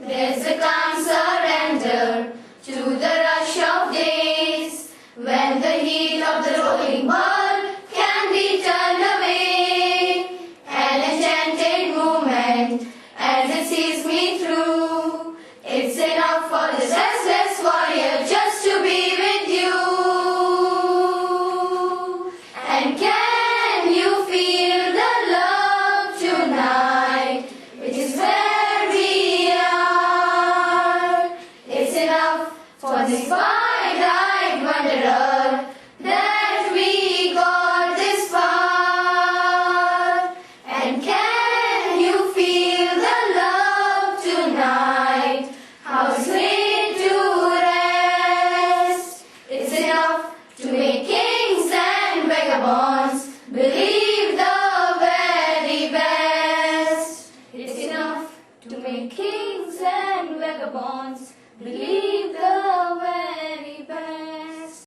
There's a calm surrender to the rush of days, when the heat of the rolling ball can be turned away. An enchanted moment as it sees me through. It's enough for this restless warrior just to be with you. And can you feel the love tonight, which is where we are? It's enough for this wide-eyed wanderer that we got this far. And can you feel the love tonight? How sweet to rest. It's enough to make kings and vagabonds believe the very best. It's enough to make kings and vagabonds